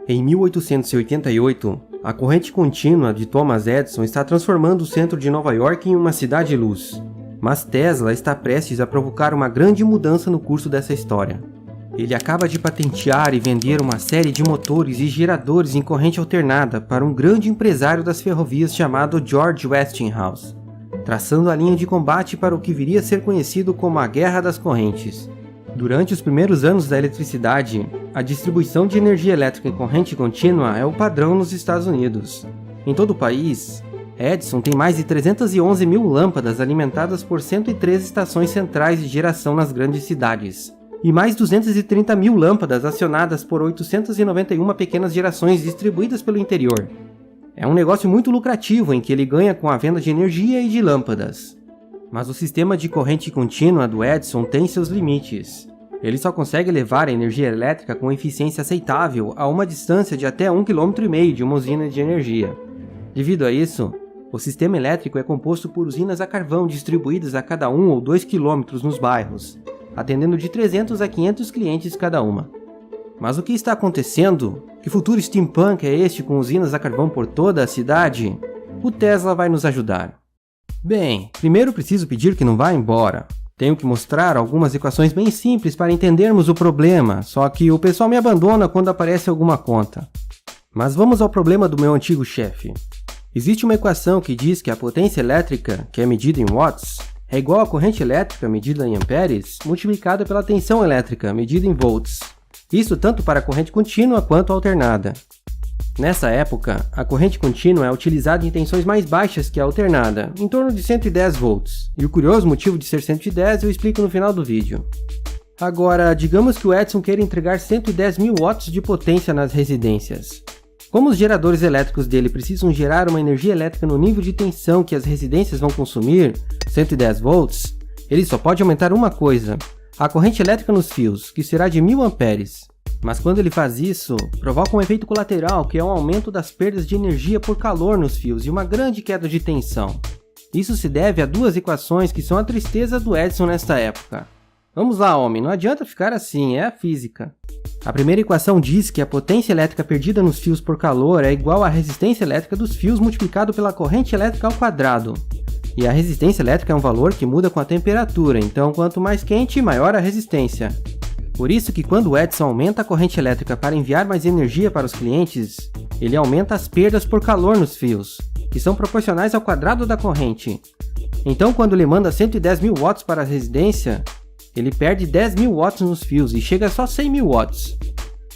Em 1888, a corrente contínua de Thomas Edison está transformando o centro de Nova York em uma cidade-luz. Mas Tesla está prestes a provocar uma grande mudança no curso dessa história. Ele acaba de patentear e vender uma série de motores e geradores em corrente alternada para um grande empresário das ferrovias chamado George Westinghouse, traçando a linha de combate para o que viria a ser conhecido como a Guerra das Correntes. Durante os primeiros anos da eletricidade, a distribuição de energia elétrica em corrente contínua é o padrão nos Estados Unidos. Em todo o país, Edison tem mais de 311 mil lâmpadas alimentadas por 103 estações centrais de geração nas grandes cidades, e mais 230 mil lâmpadas acionadas por 891 pequenas gerações distribuídas pelo interior. É um negócio muito lucrativo em que ele ganha com a venda de energia e de lâmpadas. Mas o sistema de corrente contínua do Edison tem seus limites. Ele só consegue levar a energia elétrica com eficiência aceitável a uma distância de até 1,5 km de uma usina de energia. Devido a isso, o sistema elétrico é composto por usinas a carvão distribuídas a cada 1 ou 2 km nos bairros, atendendo de 300 a 500 clientes cada uma. Mas o que está acontecendo? Que futuro steampunk é este com usinas a carvão por toda a cidade? O Tesla vai nos ajudar. Bem, primeiro preciso pedir que não vá embora. Tenho que mostrar algumas equações bem simples para entendermos o problema, só que o pessoal me abandona quando aparece alguma conta. Mas vamos ao problema do meu antigo chefe. Existe uma equação que diz que a potência elétrica, que é medida em watts, é igual à corrente elétrica medida em amperes, multiplicada pela tensão elétrica medida em volts. Isso tanto para a corrente contínua quanto alternada. Nessa época, a corrente contínua é utilizada em tensões mais baixas que a alternada, em torno de 110 volts, e o curioso motivo de ser 110 eu explico no final do vídeo. Agora, digamos que o Edison queira entregar 110 mil watts de potência nas residências. Como os geradores elétricos dele precisam gerar uma energia elétrica no nível de tensão que as residências vão consumir, 110 volts, ele só pode aumentar uma coisa, a corrente elétrica nos fios, que será de 1000 amperes. Mas quando ele faz isso, provoca um efeito colateral, que é um aumento das perdas de energia por calor nos fios e uma grande queda de tensão. Isso se deve a duas equações que são a tristeza do Edison nesta época. Vamos lá, homem, não adianta ficar assim, é a física. A primeira equação diz que a potência elétrica perdida nos fios por calor é igual à resistência elétrica dos fios multiplicado pela corrente elétrica ao quadrado. E a resistência elétrica é um valor que muda com a temperatura, então quanto mais quente, maior a resistência. Por isso que quando o Edison aumenta a corrente elétrica para enviar mais energia para os clientes, ele aumenta as perdas por calor nos fios, que são proporcionais ao quadrado da corrente. Então quando ele manda 110 mil watts para a residência, ele perde 10 mil watts nos fios e chega a só 100 mil watts.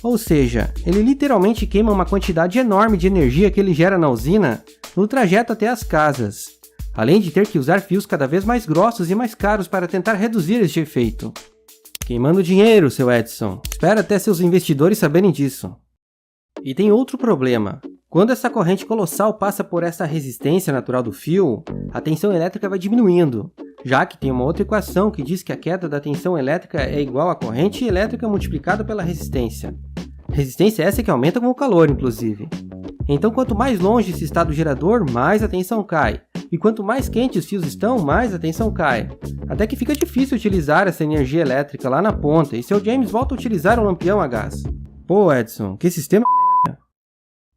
Ou seja, ele literalmente queima uma quantidade enorme de energia que ele gera na usina no trajeto até as casas, além de ter que usar fios cada vez mais grossos e mais caros para tentar reduzir este efeito. Queimando dinheiro, seu Edison. Espera até seus investidores saberem disso. E tem outro problema. Quando essa corrente colossal passa por essa resistência natural do fio, a tensão elétrica vai diminuindo, já que tem uma outra equação que diz que a queda da tensão elétrica é igual à corrente elétrica multiplicada pela resistência. Resistência essa que aumenta com o calor, inclusive. Então quanto mais longe se está do gerador, mais a tensão cai. E quanto mais quentes os fios estão, mais a tensão cai. Até que fica difícil utilizar essa energia elétrica lá na ponta, e seu James volta a utilizar um lampião a gás. Pô, Edison, que sistema merda.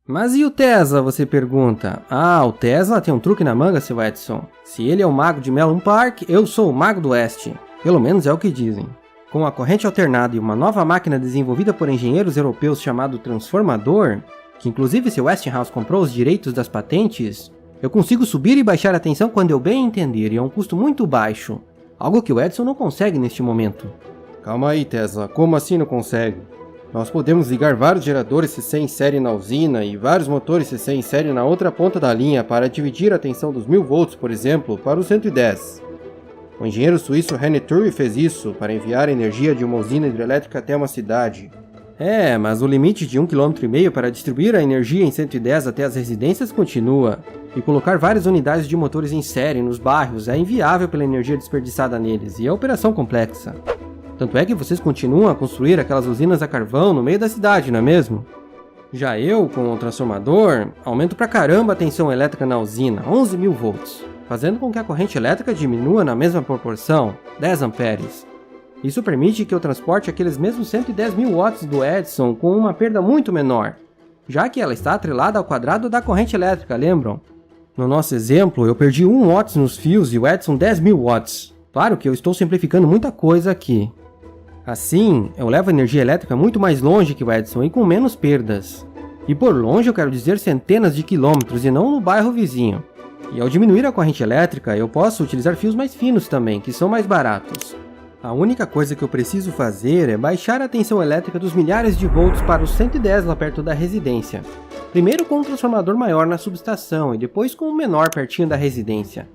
Mas e o Tesla, você pergunta? Ah, o Tesla tem um truque na manga, seu Edison. Se ele é o mago de Melon Park, eu sou o mago do Oeste. Pelo menos é o que dizem. Com a corrente alternada e uma nova máquina desenvolvida por engenheiros europeus chamado transformador, que inclusive seu Westinghouse comprou os direitos das patentes, eu consigo subir e baixar a tensão quando eu bem entender, e a um custo muito baixo. Algo que o Edison não consegue neste momento. Calma aí, Tesla, como assim não consegue? Nós podemos ligar vários geradores CC em série na usina e vários motores CC em série na outra ponta da linha para dividir a tensão dos 1000 volts, por exemplo, para os 110. O engenheiro suíço René Turri fez isso para enviar energia de uma usina hidrelétrica até uma cidade. É, mas o limite de 1,5 km para distribuir a energia em 110 até as residências continua, e colocar várias unidades de motores em série nos bairros é inviável pela energia desperdiçada neles, e é operação complexa. Tanto é que vocês continuam a construir aquelas usinas a carvão no meio da cidade, não é mesmo? Já eu, com o transformador, aumento pra caramba a tensão elétrica na usina, 11 mil volts, fazendo com que a corrente elétrica diminua na mesma proporção, 10 amperes. Isso permite que eu transporte aqueles mesmos 110 mil watts do Edison com uma perda muito menor, já que ela está atrelada ao quadrado da corrente elétrica, lembram? No nosso exemplo, eu perdi 1 watts nos fios e o Edson 10.000 watts. Claro que eu estou simplificando muita coisa aqui. Assim, eu levo a energia elétrica muito mais longe que o Edson e com menos perdas. E por longe eu quero dizer centenas de quilômetros e não no bairro vizinho. E ao diminuir a corrente elétrica, eu posso utilizar fios mais finos também, que são mais baratos. A única coisa que eu preciso fazer é baixar a tensão elétrica dos milhares de volts para os 110 lá perto da residência. Primeiro com um transformador maior na subestação e depois com um menor pertinho da residência.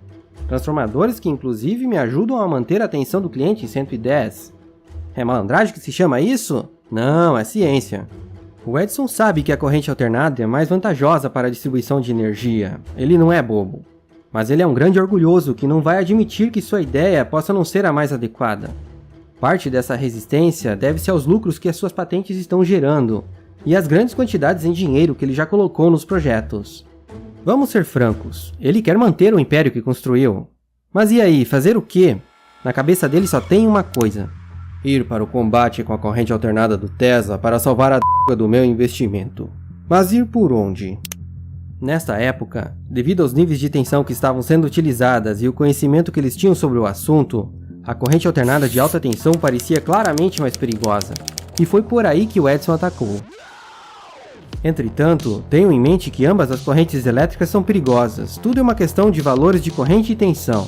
Transformadores que inclusive me ajudam a manter a tensão do cliente em 110. É malandragem que se chama isso? Não, é ciência. O Edson sabe que a corrente alternada é mais vantajosa para a distribuição de energia. Ele não é bobo. Mas ele é um grande orgulhoso que não vai admitir que sua ideia possa não ser a mais adequada. Parte dessa resistência deve-se aos lucros que as suas patentes estão gerando e às grandes quantidades em dinheiro que ele já colocou nos projetos. Vamos ser francos, ele quer manter o império que construiu. Mas e aí, fazer o quê? Na cabeça dele só tem uma coisa: ir para o combate com a corrente alternada do Tesla para salvar a d*** do meu investimento. Mas ir por onde? Nesta época, devido aos níveis de tensão que estavam sendo utilizadas e o conhecimento que eles tinham sobre o assunto, a corrente alternada de alta tensão parecia claramente mais perigosa, e foi por aí que o Edson atacou. Entretanto, tenham em mente que ambas as correntes elétricas são perigosas, tudo é uma questão de valores de corrente e tensão.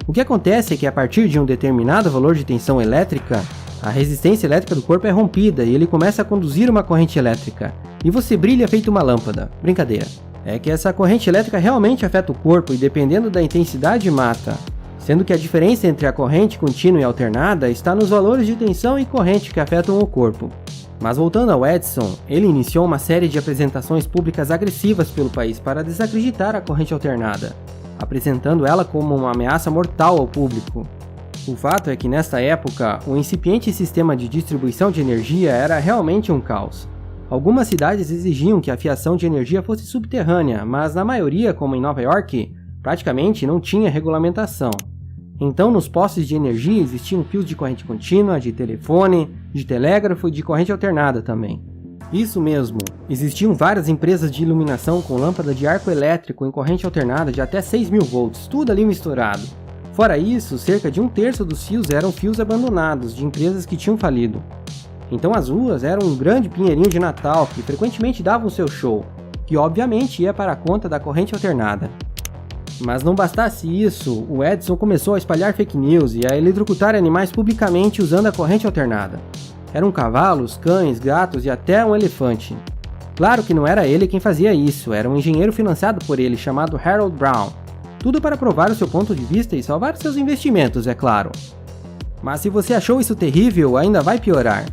O que acontece é que a partir de um determinado valor de tensão elétrica, a resistência elétrica do corpo é rompida e ele começa a conduzir uma corrente elétrica, e você brilha feito uma lâmpada. Brincadeira. É que essa corrente elétrica realmente afeta o corpo e dependendo da intensidade mata, sendo que a diferença entre a corrente contínua e alternada está nos valores de tensão e corrente que afetam o corpo. Mas voltando ao Edson, ele iniciou uma série de apresentações públicas agressivas pelo país para desacreditar a corrente alternada, apresentando ela como uma ameaça mortal ao público. O fato é que nesta época, o incipiente sistema de distribuição de energia era realmente um caos. Algumas cidades exigiam que a fiação de energia fosse subterrânea, mas na maioria, como em Nova York, praticamente não tinha regulamentação. Então nos postes de energia existiam fios de corrente contínua, de telefone, de telégrafo e de corrente alternada também. Isso mesmo, existiam várias empresas de iluminação com lâmpada de arco elétrico em corrente alternada de até 6.000 volts, tudo ali misturado. Fora isso, cerca de 1/3 dos fios eram fios abandonados de empresas que tinham falido. Então as ruas eram um grande pinheirinho de Natal que frequentemente davam seu show, que obviamente ia para a conta da corrente alternada. Mas não bastasse isso, o Edson começou a espalhar fake news e a eletrocutar animais publicamente usando a corrente alternada. Eram cavalos, cães, gatos e até um elefante. Claro que não era ele quem fazia isso, era um engenheiro financiado por ele chamado Harold Brown. Tudo para provar o seu ponto de vista e salvar seus investimentos, é claro. Mas se você achou isso terrível, ainda vai piorar.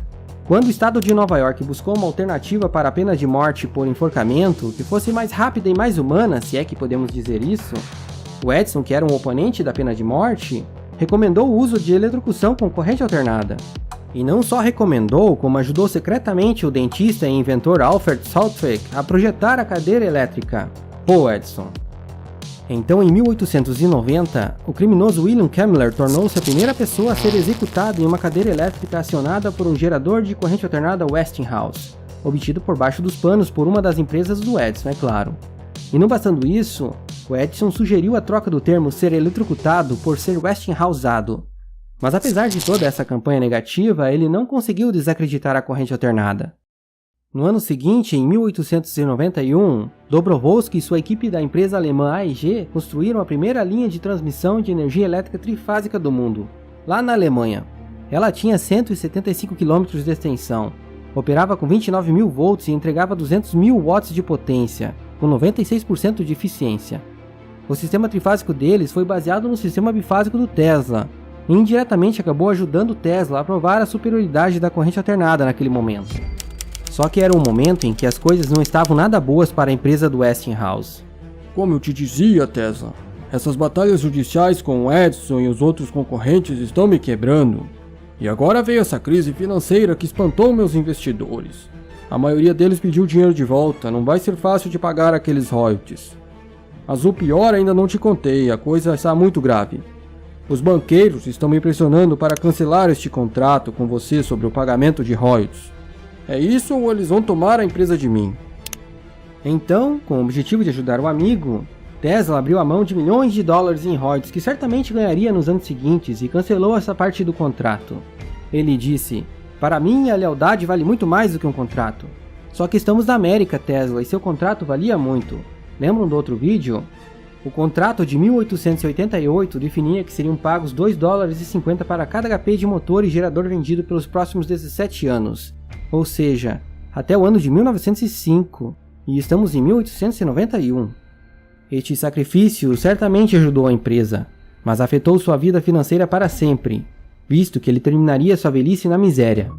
Quando o estado de Nova York buscou uma alternativa para a pena de morte por enforcamento, que fosse mais rápida e mais humana, se é que podemos dizer isso, o Edson, que era um oponente da pena de morte, recomendou o uso de eletrocução com corrente alternada. E não só recomendou, como ajudou secretamente o dentista e inventor Alfred Southwick a projetar a cadeira elétrica. Pô, Edson. Então, em 1890, o criminoso William Kemmler tornou-se a primeira pessoa a ser executado em uma cadeira elétrica acionada por um gerador de corrente alternada Westinghouse, obtido por baixo dos panos por uma das empresas do Edson, é claro. E não bastando isso, o Edson sugeriu a troca do termo ser eletrocutado por ser Westinghouseado. Mas apesar de toda essa campanha negativa, ele não conseguiu desacreditar a corrente alternada. No ano seguinte, em 1891, Dobrovolsky e sua equipe da empresa alemã AEG construíram a primeira linha de transmissão de energia elétrica trifásica do mundo, lá na Alemanha. Ela tinha 175 km de extensão, operava com 29.000 volts e entregava 200.000 watts de potência, com 96% de eficiência. O sistema trifásico deles foi baseado no sistema bifásico do Tesla, e indiretamente acabou ajudando o Tesla a provar a superioridade da corrente alternada naquele momento. Só que era um momento em que as coisas não estavam nada boas para a empresa do Westinghouse. Como eu te dizia, Tesla, essas batalhas judiciais com o Edison e os outros concorrentes estão me quebrando. E agora veio essa crise financeira que espantou meus investidores. A maioria deles pediu dinheiro de volta, não vai ser fácil de pagar aqueles royalties. Mas o pior ainda não te contei, a coisa está muito grave. Os banqueiros estão me pressionando para cancelar este contrato com você sobre o pagamento de royalties. É isso ou eles vão tomar a empresa de mim? Então, com o objetivo de ajudar o amigo, Tesla abriu a mão de milhões de dólares em royalties que certamente ganharia nos anos seguintes e cancelou essa parte do contrato. Ele disse: "Para mim, a lealdade vale muito mais do que um contrato. Só que estamos na América, Tesla, e seu contrato valia muito. Lembram do outro vídeo? O contrato de 1888 definia que seriam pagos $2,50 para cada HP de motor e gerador vendido pelos próximos 17 anos, ou seja, até o ano de 1905, e estamos em 1891. Este sacrifício certamente ajudou a empresa, mas afetou sua vida financeira para sempre, visto que ele terminaria sua velhice na miséria.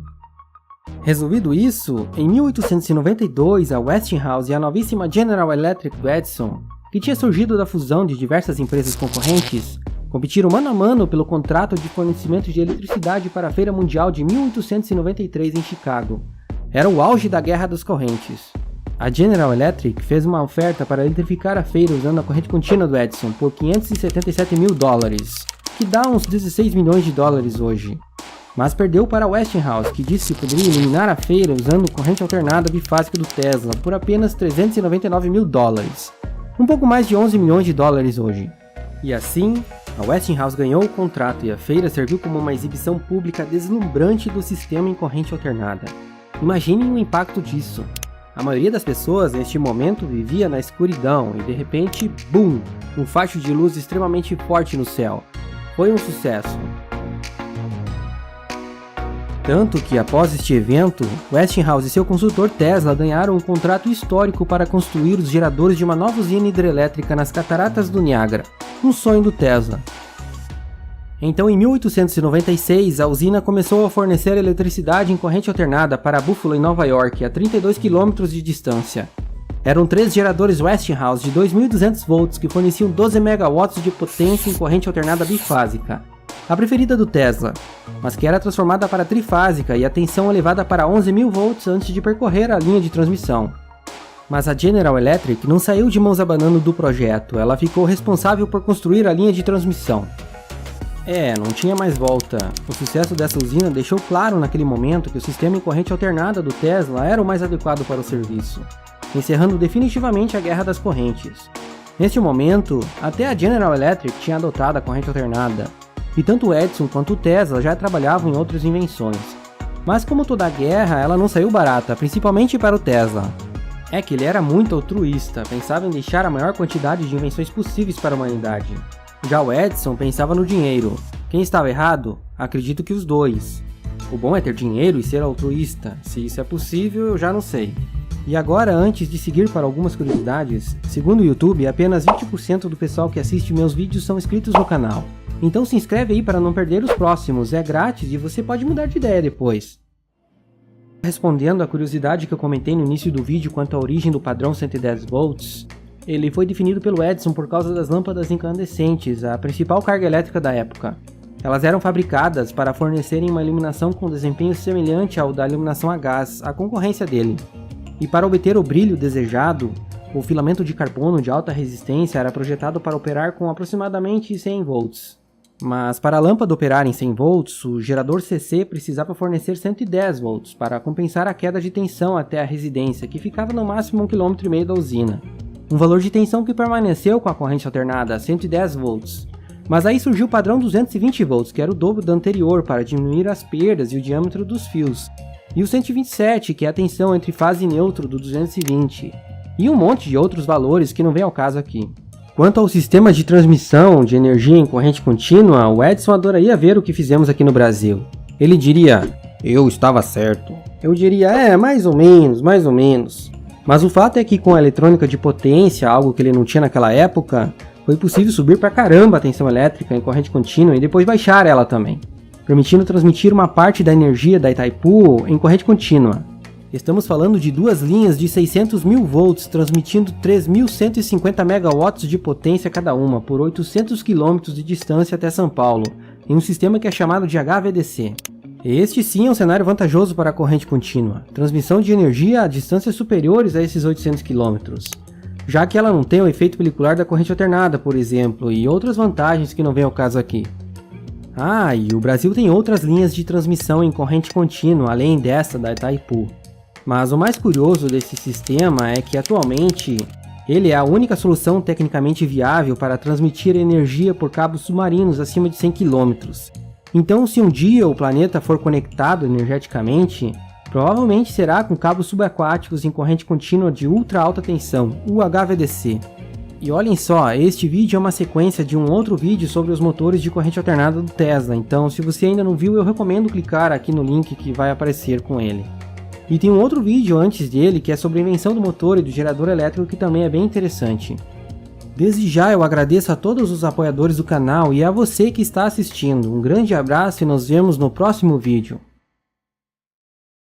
Resolvido isso, em 1892 a Westinghouse e a novíssima General Electric do Edison, que tinha surgido da fusão de diversas empresas concorrentes, competiram mano a mano pelo contrato de fornecimento de eletricidade para a Feira Mundial de 1893 em Chicago. Era o auge da Guerra das Correntes. A General Electric fez uma oferta para eletrificar a feira usando a corrente contínua do Edison por $577 mil, que dá uns 16 milhões de dólares hoje. Mas perdeu para a Westinghouse, que disse que poderia eliminar a feira usando corrente alternada bifásica do Tesla por apenas $399 mil. Um pouco mais de 11 milhões de dólares hoje. E assim, a Westinghouse ganhou o contrato e a feira serviu como uma exibição pública deslumbrante do sistema em corrente alternada. Imaginem o impacto disso. A maioria das pessoas neste momento vivia na escuridão e de repente, BUM! Um facho de luz extremamente forte no céu. Foi um sucesso. Tanto que, após este evento, Westinghouse e seu consultor Tesla ganharam um contrato histórico para construir os geradores de uma nova usina hidrelétrica nas cataratas do Niágara, um sonho do Tesla. Então, em 1896, a usina começou a fornecer eletricidade em corrente alternada para Buffalo, em Nova York, a 32 km de distância. Eram 3 geradores Westinghouse de 2.200 volts que forneciam 12 MW de potência em corrente alternada bifásica, a preferida do Tesla, mas que era transformada para trifásica e a tensão elevada para 11.000 volts antes de percorrer a linha de transmissão. Mas a General Electric não saiu de mãos abanando do projeto, ela ficou responsável por construir a linha de transmissão. Não tinha mais volta. O sucesso dessa usina deixou claro naquele momento que o sistema em corrente alternada do Tesla era o mais adequado para o serviço, encerrando definitivamente a guerra das correntes. Neste momento, até a General Electric tinha adotado a corrente alternada, e tanto o Edison quanto o Tesla já trabalhavam em outras invenções. Mas como toda guerra, ela não saiu barata, principalmente para o Tesla. É que ele era muito altruísta, pensava em deixar a maior quantidade de invenções possíveis para a humanidade. Já o Edison pensava no dinheiro. Quem estava errado? Acredito que os dois. O bom é ter dinheiro e ser altruísta. Se isso é possível, eu já não sei. E agora, antes de seguir para algumas curiosidades, segundo o YouTube, apenas 20% do pessoal que assiste meus vídeos são inscritos no canal. Então se inscreve aí para não perder os próximos, é grátis e você pode mudar de ideia depois. Respondendo à curiosidade que eu comentei no início do vídeo quanto à origem do padrão 110 volts, ele foi definido pelo Edison por causa das lâmpadas incandescentes, a principal carga elétrica da época. Elas eram fabricadas para fornecerem uma iluminação com desempenho semelhante ao da iluminação a gás, a concorrência dele. E para obter o brilho desejado, o filamento de carbono de alta resistência era projetado para operar com aproximadamente 100 volts. Mas para a lâmpada operar em 100 volts, o gerador CC precisava fornecer 110 volts para compensar a queda de tensão até a residência, que ficava no máximo 1,5 km da usina. Um valor de tensão que permaneceu com a corrente alternada a 110 volts. Mas aí surgiu o padrão 220 volts, que era o dobro do anterior para diminuir as perdas e o diâmetro dos fios. E o 127, que é a tensão entre fase e neutro do 220. E um monte de outros valores que não vem ao caso aqui. Quanto ao sistema de transmissão de energia em corrente contínua, o Edison adoraria ver o que fizemos aqui no Brasil. Ele diria: "Eu estava certo." Eu diria: mais ou menos, mais ou menos." Mas o fato é que com a eletrônica de potência, algo que ele não tinha naquela época, foi possível subir pra caramba a tensão elétrica em corrente contínua e depois baixar ela também, permitindo transmitir uma parte da energia da Itaipu em corrente contínua. Estamos falando de 2 linhas de 600 mil volts transmitindo 3.150 megawatts de potência cada uma por 800 km de distância até São Paulo, em um sistema que é chamado de HVDC. Este sim é um cenário vantajoso para a corrente contínua, transmissão de energia a distâncias superiores a esses 800 km, já que ela não tem o efeito pelicular da corrente alternada, por exemplo, e outras vantagens que não vem ao caso aqui. E o Brasil tem outras linhas de transmissão em corrente contínua, além dessa da Itaipu. Mas o mais curioso desse sistema é que atualmente ele é a única solução tecnicamente viável para transmitir energia por cabos submarinos acima de 100 km. Então, se um dia o planeta for conectado energeticamente, provavelmente será com cabos subaquáticos em corrente contínua de ultra alta tensão, UHVDC. E olhem só, este vídeo é uma sequência de um outro vídeo sobre os motores de corrente alternada do Tesla, então se você ainda não viu, eu recomendo clicar aqui no link que vai aparecer com ele. E tem um outro vídeo antes dele que é sobre a invenção do motor e do gerador elétrico que também é bem interessante. Desde já eu agradeço a todos os apoiadores do canal e a você que está assistindo. Um grande abraço e nos vemos no próximo vídeo.